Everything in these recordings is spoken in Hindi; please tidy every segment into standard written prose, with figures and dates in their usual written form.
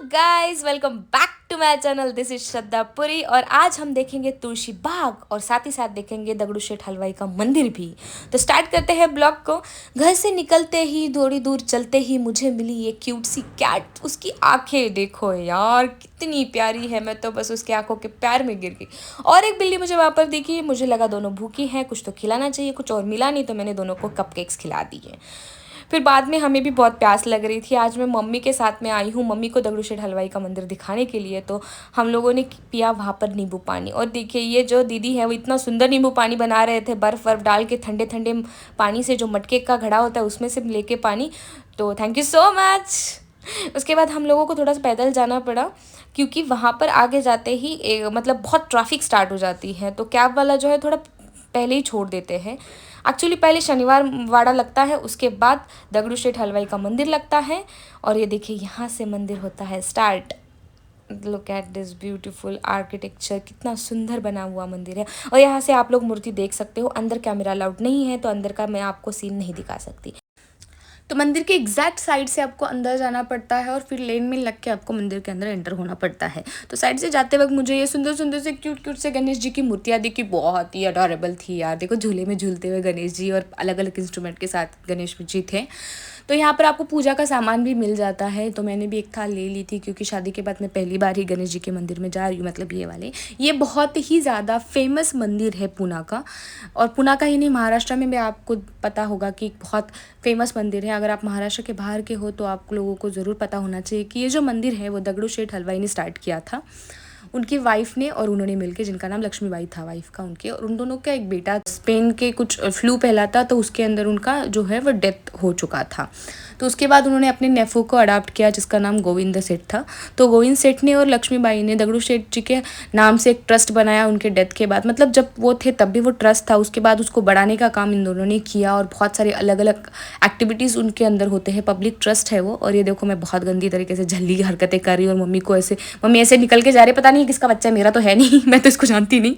Guys, welcome back to my channel. This is Shraddha Puri और आज हम देखेंगे तुलसी बाग और साथ ही साथ देखेंगे दगड़ू शेठ हलवाई का मंदिर भी। तो स्टार्ट करते हैं ब्लॉग को। घर से निकलते ही थोड़ी दूर चलते ही मुझे मिली ये क्यूट सी कैट। उसकी आंखें देखो यार, कितनी प्यारी है। मैं तो बस उसके आंखों के प्यार में गिर गई। और एक बिल्ली मुझे वहाँ पर दिखी। मुझे लगा दोनों भूखी हैं, कुछ तो खिलाना चाहिए। कुछ और मिला नहीं तो मैंने दोनों को कपकेक्स खिला दिए। फिर बाद में हमें भी बहुत प्यास लग रही थी। आज मैं मम्मी के साथ में आई हूँ, मम्मी को दगड़ू शेठ हलवाई का मंदिर दिखाने के लिए। तो हम लोगों ने पिया वहाँ पर नींबू पानी। और देखिए ये जो दीदी है वो इतना सुंदर नींबू पानी बना रहे थे, बर्फ़ वर्फ डाल के ठंडे ठंडे पानी से, जो मटके का घड़ा होता है उसमें से लेके पानी। तो थैंक यू सो मच। उसके बाद हम लोगों को थोड़ा सा पैदल जाना पड़ा, क्योंकि वहाँ पर आगे जाते ही मतलब बहुत ट्रैफिक स्टार्ट हो जाती है। तो कैब वाला जो है थोड़ा पहले ही छोड़ देते हैं। एक्चुअली पहले शनिवार वाड़ा लगता है, उसके बाद दगड़ू शेठ हलवाई का मंदिर लगता है। और ये देखिए यहाँ से मंदिर होता है start. Look at this beautiful architecture, कितना सुंदर बना हुआ मंदिर है। और यहाँ से आप लोग मूर्ति देख सकते हो। अंदर कैमरा अलाउड नहीं है तो अंदर का मैं आपको सीन नहीं दिखा सकती। तो मंदिर के एग्जैक्ट साइड से आपको अंदर जाना पड़ता है और फिर लेन में लग के आपको मंदिर के अंदर एंटर होना पड़ता है। तो साइड से जाते वक्त मुझे ये सुंदर सुंदर से क्यूट क्यूट से गणेश जी की मूर्तियाँ दिखी। बहुत ही अडोरेबल थी यार। देखो झूले में झूलते हुए गणेश जी और अलग अलग इंस्ट्रूमेंट के साथ गणेश जी थे। तो यहाँ पर आपको पूजा का सामान भी मिल जाता है। तो मैंने भी एक थाल ले ली थी, क्योंकि शादी के बाद मैं पहली बार ही गणेश जी के मंदिर में जा रही हूँ। मतलब ये वाले, ये बहुत ही ज़्यादा फेमस मंदिर है पूना का। और पूना का ही नहीं, महाराष्ट्र में भी आपको पता होगा कि बहुत फेमस मंदिर है। अगर आप महाराष्ट्र के बाहर के हो तो आप लोगों को ज़रूर पता होना चाहिए कि ये जो मंदिर है वो दगड़ू शेठ हलवाई ने स्टार्ट किया था। उनकी वाइफ ने और उन्होंने मिलकर, जिनका नाम लक्ष्मीबाई था वाइफ का उनके, और उन दोनों का एक बेटा स्पेन के कुछ फ्लू फैला था, तो उसके अंदर उनका जो है वो डेथ हो चुका था। तो उसके बाद उन्होंने अपने नेफू को अडॉप्ट किया, जिसका नाम गोविंद सेठ था। तो गोविंद सेठ ने और लक्ष्मीबाई ने दगड़ू शेठ जी के नाम से एक ट्रस्ट बनाया उनके डेथ के बाद। मतलब जब वो थे तब भी वो ट्रस्ट था, उसके बाद उसको बढ़ाने का काम इन दोनों ने किया। और बहुत सारे अलग अलग एक्टिविटीज़ उनके अंदर होते हैं। पब्लिक ट्रस्ट है वो। और ये देखो मैं बहुत गंदी तरीके से झल्ली हरकतें कर रही हूँ और मम्मी को ऐसे, मम्मी ऐसे निकल के जा रही है, पता नहीं किसका बच्चा है, मेरा तो है नहीं मैं तो इसको जानती नहीं।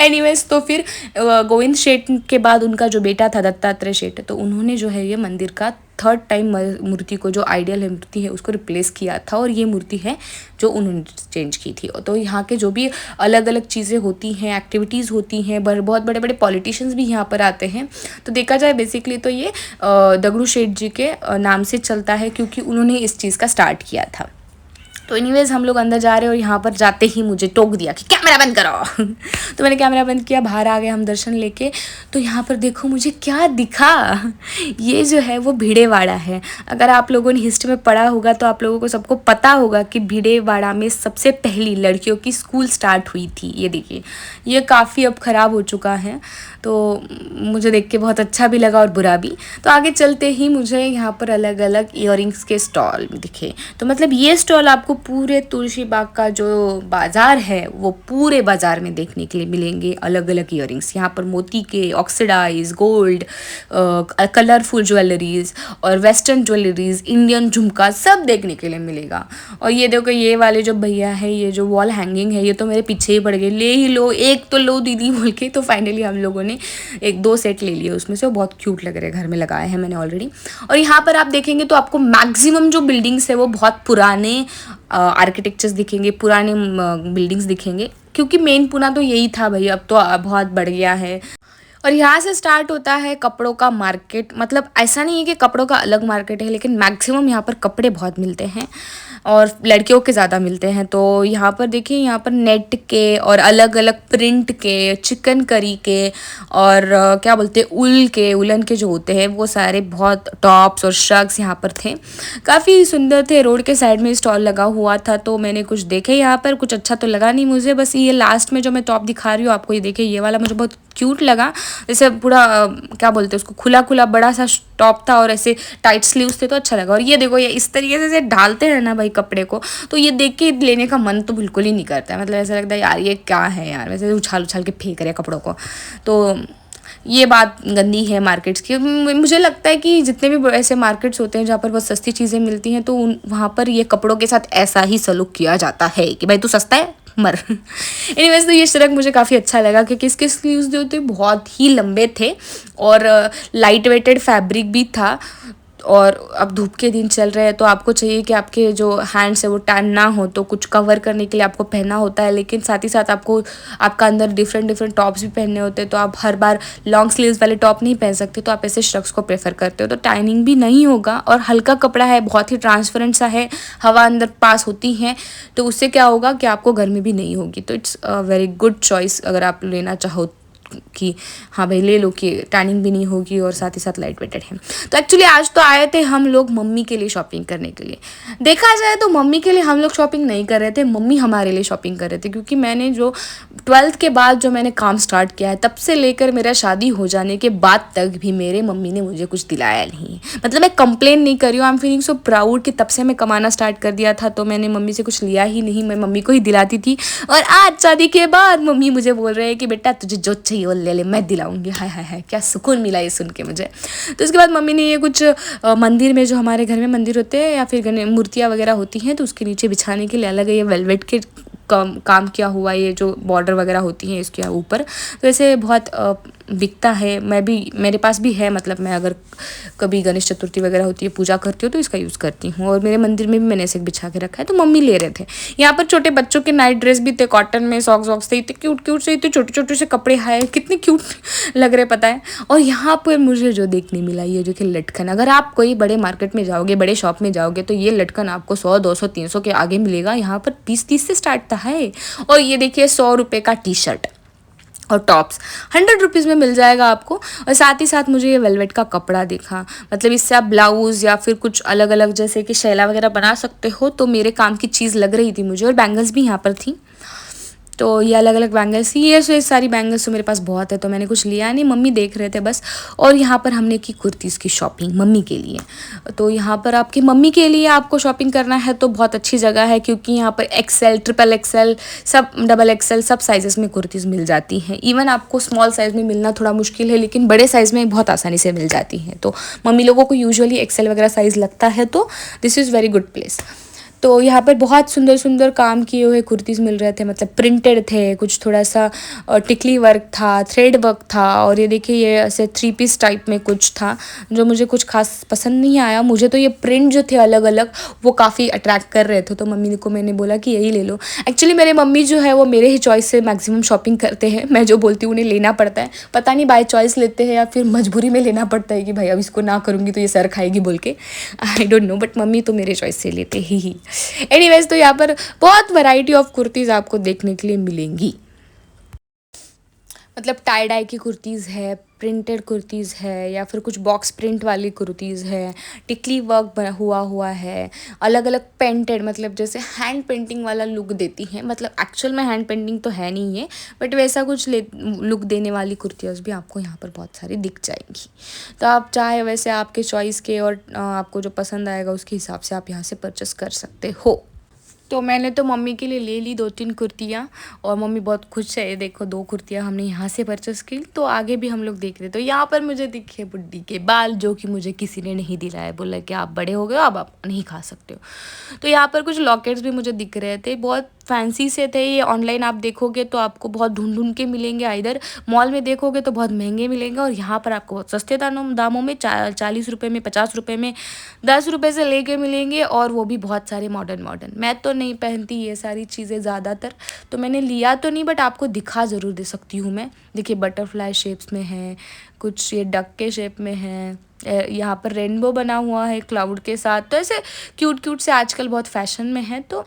एनीवेज, तो फिर गोविंद शेठ के बाद उनका जो बेटा था दत्तात्रेय शेठ, तो उन्होंने जो है ये मंदिर का थर्ड टाइम मूर्ति को, जो आइडियल है मूर्ति है, उसको रिप्लेस किया था। और ये मूर्ति है जो उन्होंने चेंज की थी। तो यहाँ के जो भी अलग अलग चीज़ें होती हैं, एक्टिविटीज़ होती हैं, बहुत बड़े बड़े पॉलिटिशियंस भी यहाँ पर आते हैं। तो देखा जाए बेसिकली तो ये दगड़ू शेठ जी के नाम से चलता है, क्योंकि उन्होंने इस चीज़ का स्टार्ट किया था। तो एनीवेज हम लोग अंदर जा रहे हैं और यहाँ पर जाते ही मुझे टोक दिया कि कैमरा बंद करो तो मैंने कैमरा बंद किया, बाहर आ गए हम दर्शन लेके। तो यहाँ पर देखो मुझे क्या दिखा। ये जो है वो भिड़ेवाड़ा है। अगर आप लोगों ने हिस्ट्री में पढ़ा होगा तो आप लोगों को सबको पता होगा कि भिड़ेवाड़ा में सबसे पहली लड़कियों की स्कूल स्टार्ट हुई थी। ये देखिए, ये काफ़ी अब ख़राब हो चुका है। तो मुझे देख के बहुत अच्छा भी लगा और बुरा भी। तो आगे चलते ही मुझे यहाँ पर अलग अलग ईयरिंग्स के स्टॉल दिखे। तो मतलब ये स्टॉल आपको पूरे तुलसी बाग का जो बाज़ार है वो पूरे बाज़ार में देखने के लिए मिलेंगे। अलग अलग ईयरिंग्स यहाँ पर मोती के, ऑक्सीडाइज, गोल्ड, कलरफुल ज्वेलरीज और वेस्टर्न ज्वेलरीज, इंडियन झुमका, सब देखने के लिए मिलेगा। और ये देखो ये वाले जो भैया है, ये जो वॉल हैंगिंग है, ये तो मेरे पीछे ही पड़ गए। ले ही लो, एक तो लो दीदी बोल के। तो फाइनली हम लोगों ने एक दो सेट ले लिए उसमें से। वो बहुत क्यूट लग रहे हैं, घर में लगाए हैं मैंने ऑलरेडी। और यहाँ पर आप देखेंगे तो आपको मैक्सिमम जो बिल्डिंग्स है वो बहुत पुराने आर्किटेक्चर्स दिखेंगे, पुराने बिल्डिंग्स दिखेंगे, क्योंकि मेन पुना तो यही था भाई। अब तो बहुत बढ़ गया है। और यहाँ से स्टार्ट होता है कपड़ों का मार्केट। मतलब ऐसा नहीं है कि कपड़ों का अलग मार्केट है, लेकिन मैक्सिमम यहाँ पर कपड़े बहुत मिलते हैं और लड़कियों के ज़्यादा मिलते हैं। तो यहाँ पर देखिए, यहाँ पर नेट के और अलग अलग प्रिंट के, चिकन करी के और क्या बोलते हैं, उलन के जो होते हैं वो सारे बहुत टॉप्स और शर्ट्स यहाँ पर थे। काफ़ी सुंदर थे। रोड के साइड में स्टॉल लगा हुआ था तो मैंने कुछ देखे यहाँ पर। कुछ अच्छा तो लगा नहीं मुझे। बस ये लास्ट में जो मैं टॉप दिखा रही हूँ आपको, ये देखिए, ये वाला मुझे बहुत क्यूट लगा। जैसे पूरा क्या बोलते हैं उसको, खुला खुला बड़ा सा टॉप था और ऐसे टाइट स्लीव्स थे, तो अच्छा लगा। और ये देखो, ये इस तरीके से ढालते हैं ना भाई कपड़े को, तो ये देख के लेने का मन तो बिल्कुल ही नहीं करता है। मतलब ऐसा लगता है यार ये क्या है यार, वैसे उछाल उछाल के फेंक रहे हैं कपड़ों को। तो ये बात गंदी है मार्केट्स की। मुझे लगता है कि जितने भी ऐसे मार्केट्स होते हैं जहाँ पर बहुत सस्ती चीज़ें मिलती हैं, तो वहाँ पर ये कपड़ों के साथ ऐसा ही सलूक किया जाता है कि भाई तू सस्ता है मर। एनीवेज, तो ये शर्ट मुझे काफ़ी अच्छा लगा, क्योंकि इसके स्लीव्स जो थे बहुत ही लंबे थे और लाइट वेटेड फैब्रिक भी था। और अब धूप के दिन चल रहे हैं तो आपको चाहिए कि आपके जो हैंड्स है वो टैन ना हो, तो कुछ कवर करने के लिए आपको पहनना होता है। लेकिन साथ ही साथ आपको आपका अंदर डिफरेंट डिफरेंट टॉप्स भी पहनने होते हैं, तो आप हर बार लॉन्ग स्लीव्स वाले टॉप नहीं पहन सकते, तो आप ऐसे श्रग्स को प्रेफर करते हो। तो टैनिंग भी नहीं होगा और हल्का कपड़ा है, बहुत ही ट्रांसपेरेंट सा है, हवा अंदर पास होती है, तो उससे क्या होगा कि आपको गर्मी भी नहीं होगी। तो it's a very good choice अगर आप लेना चाहो कि हाँ भाई ले लो, कि टैनिंग भी नहीं होगी और साथ ही साथ लाइट वेटेड है। तो एक्चुअली आज तो आए थे हम लोग मम्मी के लिए शॉपिंग करने के लिए। देखा जाए तो मम्मी के लिए हम लोग शॉपिंग नहीं कर रहे थे, मम्मी हमारे लिए शॉपिंग कर रहे थे, क्योंकि मैंने जो 12th के बाद जो मैंने काम स्टार्ट किया है, तब से लेकर मेरा शादी हो जाने के बाद तक भी मेरे मम्मी ने मुझे कुछ दिलाया नहीं। मतलब मैं कंप्लेन नहीं कर रही हूँ, I am feeling so proud कि तब से मैं कमाना स्टार्ट कर दिया था तो मैंने मम्मी से कुछ लिया ही नहीं, मैं मम्मी को ही दिलाती थी। और आज शादी के बाद मम्मी मुझे बोल रहे हैं कि बेटा तुझे जो चाहिए वो ले ले, मैं दिलाऊंगी। हाय हाय हाय, क्या सुकून मिला ये सुन के मुझे। तो उसके बाद मम्मी ने ये कुछ मंदिर में, जो हमारे घर में मंदिर होते हैं या फिर मूर्तियाँ वगैरह होती हैं, तो उसके नीचे बिछाने के लिए अलग ये वेलवेट के काम किया हुआ, ये जो बॉर्डर वगैरह होती हैं इसके ऊपर, तो ऐसे बहुत बिकता है। मैं भी, मेरे पास भी है, मतलब मैं अगर कभी गणेश चतुर्थी वगैरह होती है, पूजा करती हूँ, तो इसका यूज़ करती हूँ। और मेरे मंदिर में भी मैंने ऐसे बिछा के रखा है, तो मम्मी ले रहे थे। यहाँ पर छोटे बच्चों के नाइट ड्रेस भी थे, कॉटन में, सॉक्स वॉक्स थे, इतने क्यूट क्यूट से, इतने छोटे छोटे से कपड़े हैं, कितने क्यूट लग रहे पता है। और यहाँ पर मुझे जो देखने मिला, ये जो कि लटकन, अगर आप कोई बड़े मार्केट में जाओगे, बड़े शॉप में जाओगे, तो ये लटकन आपको 100 200 300 के आगे मिलेगा, यहाँ पर 20-30 से स्टार्ट था है। और ये देखिए 100 रुपये का टी शर्ट और टॉप्स 100 रुपीज़ में मिल जाएगा आपको। और साथ ही साथ मुझे ये वेलवेट का कपड़ा दिखा, मतलब इससे आप ब्लाउज़ या फिर कुछ अलग अलग जैसे कि शैला वगैरह बना सकते हो, तो मेरे काम की चीज़ लग रही थी मुझे। और बैंगल्स भी यहाँ पर थी, तो ये अलग अलग बैंगल्स थी, ये सारी बैंगल्स तो मेरे पास बहुत है, तो मैंने कुछ लिया नहीं, मम्मी देख रहे थे बस। और यहाँ पर हमने की कुर्तीज़ की शॉपिंग मम्मी के लिए। तो यहाँ पर आपकी मम्मी के लिए आपको शॉपिंग करना है तो बहुत अच्छी जगह है, क्योंकि यहाँ पर XL, XXL, सब XXL सब साइज़ेस में कुर्तीज़ मिल जाती हैं। इवन आपको स्मॉल साइज़ में मिलना थोड़ा मुश्किल है, लेकिन बड़े साइज़ में बहुत आसानी से मिल जाती हैं। तो मम्मी लोगों को यूजुअली XL वगैरह साइज़ लगता है, तो this is very good place. तो यहाँ पर बहुत सुंदर सुंदर काम किए हुए कुर्तीज़ मिल रहे थे, मतलब प्रिंटेड थे, कुछ थोड़ा सा टिकली वर्क था, थ्रेड वर्क था। और ये देखिए ये ऐसे 3 पीस टाइप में कुछ था, जो मुझे कुछ खास पसंद नहीं आया। मुझे तो ये प्रिंट जो थे अलग अलग, वो काफ़ी अट्रैक्ट कर रहे थे, तो मम्मी को मैंने बोला कि यही ले लो। एक्चुअली मेरे मम्मी जो है वो मेरे ही चॉइस से मैक्सिमम शॉपिंग करते हैं, मैं जो बोलती हूँ उन्हें लेना पड़ता है। पता नहीं बाय चॉइस लेते हैं या फिर मजबूरी में लेना पड़ता है कि भाई अब इसको ना करूँगी तो ये सर खाएगी बोल के, I don't know, but mummy तो मेरे चॉइस से लेते ही। एनीवेज, तो यहाँ पर बहुत वैरायटी ऑफ कुर्तीज़ आपको देखने के लिए मिलेंगी, मतलब टाई डाई की कुर्तीज़ है, प्रिंटेड कुर्तीज़ है, या फिर कुछ बॉक्स प्रिंट वाली कुर्तीज़ है, टिकली वर्क बना हुआ है, अलग अलग पेंटेड, मतलब जैसे हैंड पेंटिंग वाला लुक देती हैं, मतलब एक्चुअल में हैंड पेंटिंग तो है नहीं है, बट वैसा कुछ लुक देने वाली कुर्तियाँ भी आपको यहाँ पर बहुत सारी दिख जाएंगी। तो आप चाहे वैसे आपके चॉइस के और आपको जो पसंद आएगा उसके हिसाब से आप यहाँ से परचेस कर सकते हो। तो मैंने तो मम्मी के लिए ले ली 2-3 कुर्तियाँ, और मम्मी बहुत खुश है। ये देखो 2 कुर्तियाँ हमने यहाँ से परचेस की। तो आगे भी हम लोग देख रहे, तो यहाँ पर मुझे दिखे बुड्ढी के बाल, जो कि मुझे किसी ने नहीं दिलाया, बोला कि आप बड़े हो गए अब आप नहीं खा सकते हो। तो यहाँ पर कुछ लॉकेट्स भी मुझे दिख रहे थे, बहुत फैंसी से थे। ये ऑनलाइन आप देखोगे तो आपको बहुत ढूंढ के मिलेंगे, इधर मॉल में देखोगे तो बहुत महंगे मिलेंगे, और यहाँ पर आपको बहुत सस्ते दामों में 40 रुपये में, 50 रुपये में, 10 रुपये से लेके मिलेंगे, और वो भी बहुत सारे मॉडर्न। मैं तो नहीं पहनती ये सारी चीज़ें ज़्यादातर, तो मैंने लिया तो नहीं, बट आपको दिखा ज़रूर दे सकती हूँ मैं। देखिए बटरफ्लाई शेप्स में है, कुछ ये डक के शेप में है, यहाँ पर रेनबो बना हुआ है क्लाउड के साथ, तो ऐसे क्यूट से आजकल बहुत फैशन में है, तो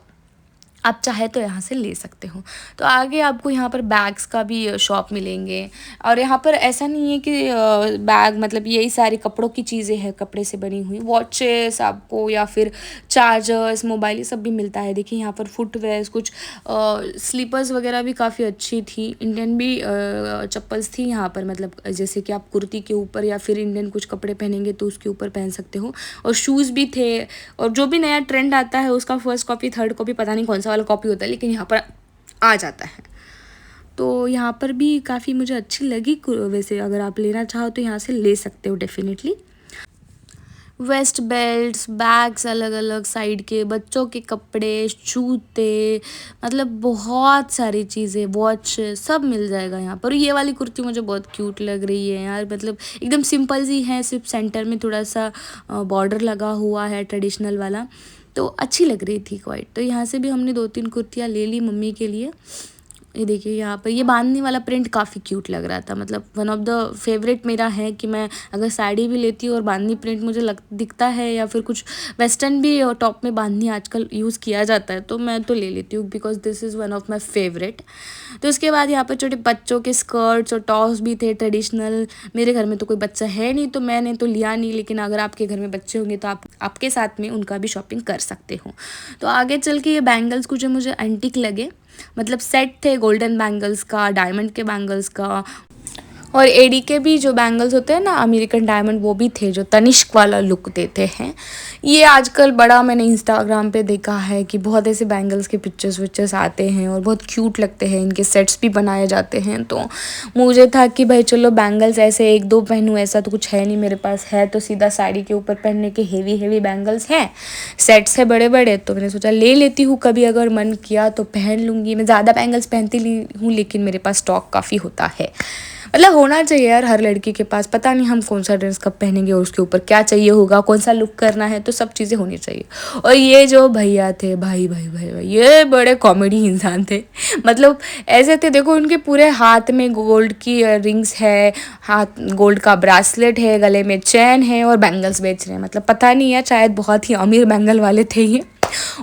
आप चाहे तो यहाँ से ले सकते हो। तो आगे आपको यहाँ पर बैग्स का भी शॉप मिलेंगे, और यहाँ पर ऐसा नहीं है कि बैग मतलब यही सारी कपड़ों की चीज़ें हैं, कपड़े से बनी हुई वॉचेस आपको, या फिर चार्जर्स, मोबाइल, ये सब भी मिलता है। देखिए यहाँ पर फुटवेयर्स, कुछ स्लीपर्स वगैरह भी काफ़ी अच्छी थी, इंडियन भी चप्पल्स थी यहाँ पर, मतलब जैसे कि आप कुर्ती के ऊपर या फिर इंडियन कुछ कपड़े पहनेंगे तो उसके ऊपर पहन सकते हो। और शूज़ भी थे, और जो भी नया ट्रेंड आता है उसका फर्स्ट कॉपी, थर्ड कॉपी, पता नहीं कौन सा वाला कॉपी होता है, लेकिन यहाँ पर आ जाता है। तो यहाँ पर भी काफ़ी मुझे अच्छी लगी। वैसे अगर आप लेना चाहो तो यहाँ से ले सकते हो डेफिनेटली। वेस्ट बेल्ट्स, बैग्स अलग अलग साइड के, बच्चों के कपड़े, जूते, मतलब बहुत सारी चीज़ें, वॉच, सब मिल जाएगा यहाँ पर। ये वाली कुर्ती मुझे बहुत क्यूट लग रही है यार, मतलब एकदम सिंपल सी है, सिर्फ सेंटर में थोड़ा सा बॉर्डर लगा हुआ है ट्रेडिशनल वाला, तो अच्छी लग रही थी क्वाइट। तो यहाँ से भी हमने 2-3 कुर्तियाँ ले ली मम्मी के लिए। ये देखिए यहाँ पर ये बांधनी वाला प्रिंट काफ़ी क्यूट लग रहा था, मतलब वन ऑफ द फेवरेट मेरा है कि मैं अगर साड़ी भी लेती हूँ और बांधनी प्रिंट मुझे दिखता है, या फिर कुछ वेस्टर्न भी टॉप में बांधनी आजकल यूज़ किया जाता है, तो मैं तो ले लेती हूँ, because this is one of my favourite. तो उसके बाद यहाँ पर छोटे बच्चों के स्कर्ट्स और टॉप्स भी थे ट्रेडिशनल। मेरे घर में तो कोई बच्चा है नहीं, तो मैंने तो लिया नहीं, लेकिन अगर आपके घर में बच्चे होंगे तो आप आपके साथ में उनका भी शॉपिंग कर सकते हो। तो आगे चल के ये बैंगल्स कुछ मुझे एंटीक लगे, मतलब सेट थे गोल्डन बैंगल्स का, डायमंड के बैंगल्स का, और एडी के भी जो बैंगल्स होते हैं ना अमेरिकन डायमंड, वो भी थे जो तनिष्क वाला लुक देते हैं। ये आजकल बड़ा मैंने इंस्टाग्राम पे देखा है कि बहुत ऐसे बैंगल्स के पिक्चर्स आते हैं और बहुत क्यूट लगते हैं, इनके सेट्स भी बनाए जाते हैं। तो मुझे था कि भाई चलो बैंगल्स ऐसे 1-2 पहनूँ, ऐसा तो कुछ है नहीं मेरे पास, है तो सीधा साड़ी के ऊपर पहनने के हेवी बैंगल्स हैं, सेट्स है बड़े बड़े, तो मैंने सोचा ले लेती हूँ, कभी अगर मन किया तो पहन लूँगी। मैं ज़्यादा बैंगल्स पहनती नहीं हूँ, लेकिन मेरे पास स्टॉक काफ़ी होता है, मतलब होना चाहिए यार हर लड़की के पास। पता नहीं हम कौन सा ड्रेस कब पहनेंगे और उसके ऊपर क्या चाहिए होगा, कौन सा लुक करना है, तो सब चीज़ें होनी चाहिए। और ये जो भैया थे, भाई भाई भाई भाई, ये बड़े कॉमेडी इंसान थे, मतलब ऐसे थे, देखो उनके पूरे हाथ में गोल्ड की रिंग्स है, हाथ गोल्ड का ब्रासलेट है, गले में चैन है, और बैंगल्स बेच रहे हैं, मतलब पता नहीं है, शायद बहुत ही अमीर बैंगल वाले थे ये।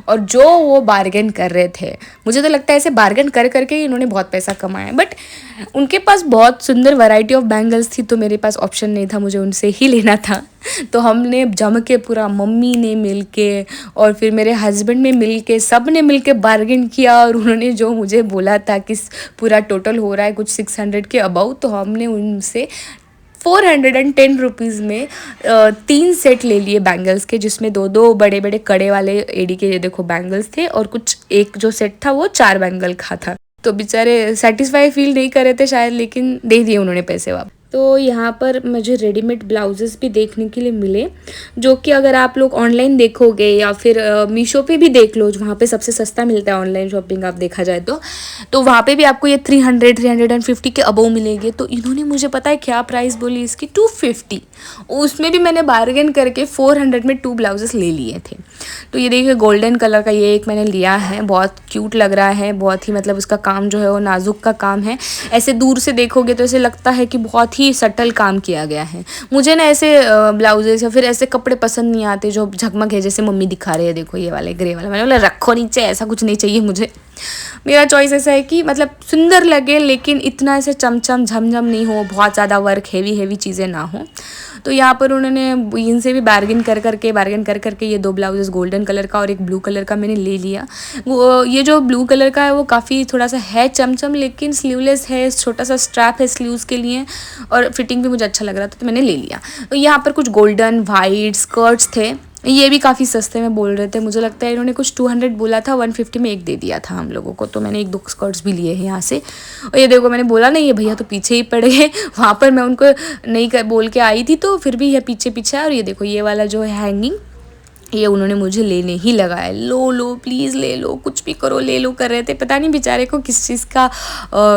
और जो वो बार्गेन कर रहे थे, मुझे तो लगता है ऐसे बार्गेन कर करके ही इन्होंने बहुत पैसा कमाया। बट उनके पास बहुत सुंदर वैरायटी ऑफ बैंगल्स थी, तो मेरे पास ऑप्शन नहीं था, मुझे उनसे ही लेना था। तो हमने जम के पूरा, मम्मी ने मिल के और फिर मेरे हस्बैंड ने मिल के, सब ने मिल के बार्गेन किया, और उन्होंने जो मुझे बोला था कि पूरा टोटल हो रहा है कुछ 600 के अबाउ, तो हमने उनसे 410 में 3 सेट ले लिए बैंगल्स के, जिसमें 2-2 बड़े बड़े कड़े वाले एडी के ये देखो बैंगल्स थे, और कुछ एक जो सेट था वो 4 बैंगल का था। तो बेचारे सेटिस्फाई फील नहीं कर रहे थे शायद, लेकिन दे दिए उन्होंने पैसे वापस। तो यहाँ पर मुझे रेडीमेड ब्लाउजेस भी देखने के लिए मिले, जो कि अगर आप लोग ऑनलाइन देखोगे या फिर मीशो पे भी देख लो, वहाँ पे सबसे सस्ता मिलता है ऑनलाइन शॉपिंग आप देखा जाए तो वहाँ पे भी आपको ये 350 के अबव मिलेंगे। तो इन्होंने मुझे पता है क्या प्राइस बोली इसकी, 250, उसमें भी मैंने बार्गेन करके 400 में 2 ब्लाउजेस ले लिए थे। तो ये देखिए गोल्डन कलर का ये एक मैंने लिया है, बहुत क्यूट लग रहा है, बहुत ही मतलब उसका काम जो है वो नाजुक का काम है, ऐसे दूर से देखोगे तो ऐसे लगता है कि बहुत ही सटल काम किया गया है। मुझे ना ऐसे ब्लाउजेस या फिर ऐसे कपड़े पसंद नहीं आते जो झकमक है, जैसे मम्मी दिखा रहे हैं, देखो ये वाले ग्रे वाला, मैंने बोला रखो नीचे, ऐसा कुछ नहीं चाहिए मुझे। मेरा चॉइस ऐसा है कि मतलब सुंदर लगे, लेकिन इतना ऐसे चमचम झमझम नहीं हो, बहुत ज़्यादा वर्क हेवी चीज़ें ना हो। तो यहाँ पर उन्होंने इनसे भी बार्गेन कर करके ये 2 ब्लाउजेस गोल्डन कलर का और एक ब्लू कलर का मैंने ले लिया। वो ये जो ब्लू कलर का है वो काफ़ी थोड़ा सा है चमचम, लेकिन स्लीवलेस है, छोटा सा स्ट्रैप है स्लीव्स के लिए, और फिटिंग भी मुझे अच्छा लग रहा था, तो मैंने ले लिया। तो यहाँ पर कुछ गोल्डन वाइट स्कर्ट्स थे, ये भी काफ़ी सस्ते में बोल रहे थे, मुझे लगता है इन्होंने कुछ 200 बोला था, 150 में एक दे दिया था हम लोगों को। तो मैंने 1-2 स्कर्ट्स भी लिए हैं यहाँ से। और ये देखो मैंने बोला नहीं, ये भैया तो पीछे ही पड़ गए, वहाँ पर मैं उनको नहीं बोल के आई थी, तो फिर भी ये पीछे है। और ये देखो ये वाला जो है हैंगिंग, ये उन्होंने मुझे लेने ही लगाया, लो प्लीज़ ले लो, कुछ भी करो ले लो कर रहे थे। पता नहीं बेचारे को किस चीज़ का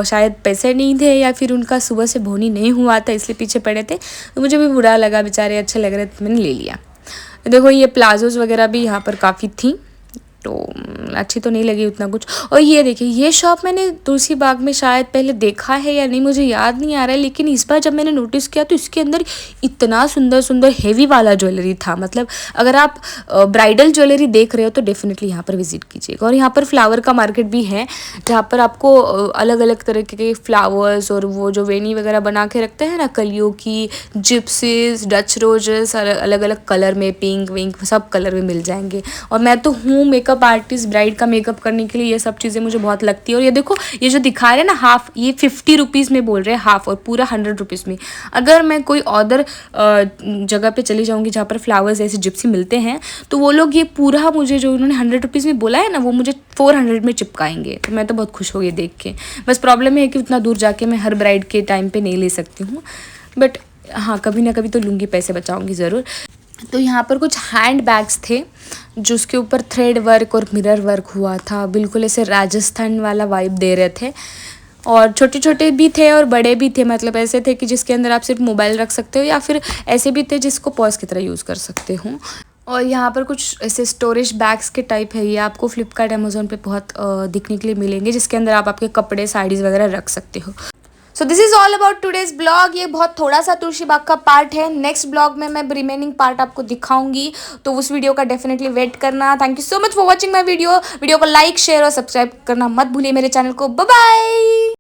शायद पैसे नहीं थे, या फिर उनका सुबह से बोनी नहीं हुआ था इसलिए पीछे पड़े थे। तो मुझे भी बुरा लगा, बेचारे अच्छे लग रहे थे, मैंने ले लिया। देखो ये प्लाजोज़ वगैरह भी यहाँ पर काफ़ी थी, तो अच्छी तो नहीं लगी उतना कुछ। और ये देखिए ये शॉप मैंने तुलसी बाग में शायद पहले देखा है या नहीं, मुझे याद नहीं आ रहा है, लेकिन इस बार जब मैंने नोटिस किया तो इसके अंदर इतना सुंदर हेवी वाला ज्वेलरी था। मतलब अगर आप ब्राइडल ज्वेलरी देख रहे हो तो डेफिनेटली यहाँ पर विजिट कीजिएगा। और यहाँ पर फ्लावर का मार्केट भी है, जहाँ पर आपको अलग अलग तरह के फ्लावर्स और वो जो वेनी वगैरह बना के रखते हैं ना, कलियों की, जिप्सीज, डच रोजेस, अलग अलग कलर में, पिंक विंक सब कलर में मिल जाएंगे। और मैं तो हूँ मेकअप आर्टिस्ट, ब्राइड का मेकअप करने के लिए ये सब चीज़ें मुझे बहुत लगती है। और ये देखो ये जो दिखा रहे हैं ना हाफ, ये 50 रुपीज़ में बोल रहे हैं हाफ, और पूरा 100 रुपीज़ में। अगर मैं कोई अदर जगह पे चली जाऊँगी जहाँ पर फ्लावर्स ऐसे जिप्सी मिलते हैं, तो वो लोग ये पूरा मुझे जो उन्होंने 100 रुपीज़ में बोला है ना, वो मुझे 400 में चिपकाएंगे। तो मैं तो बहुत खुश हो गई देख के। बस प्रॉब्लम है कि उतना दूर जाके मैं हर ब्राइड के टाइम पर नहीं ले सकती हूँ, बट हाँ कभी ना कभी तो लूँगी, पैसे बचाऊँगी ज़रूर। तो यहाँ पर कुछ हैंड बैग्स थे जिसके ऊपर थ्रेड वर्क और मिरर वर्क हुआ था, बिल्कुल ऐसे राजस्थान वाला वाइब दे रहे थे। और छोटे छोटे भी थे और बड़े भी थे, मतलब ऐसे थे कि जिसके अंदर आप सिर्फ मोबाइल रख सकते हो, या फिर ऐसे भी थे जिसको पर्स की तरह यूज़ कर सकते हो। और यहाँ पर कुछ ऐसे स्टोरेज बैग्स के टाइप है, ये आपको फ्लिपकार्ट अमेजोन पे बहुत दिखने के लिए मिलेंगे, जिसके अंदर आप आपके कपड़े साड़ीज़ वगैरह रख सकते हो। So this is all about today's blog. ये बहुत थोड़ा सा तुलसी बाग का पार्ट है, नेक्स्ट ब्लॉग में मैं रिमेनिंग पार्ट आपको दिखाऊंगी, तो उस वीडियो का डेफिनेटली वेट करना। Thank you so much for watching my video को लाइक शेयर और सब्सक्राइब करना मत भूलिए मेरे चैनल को। Bye bye.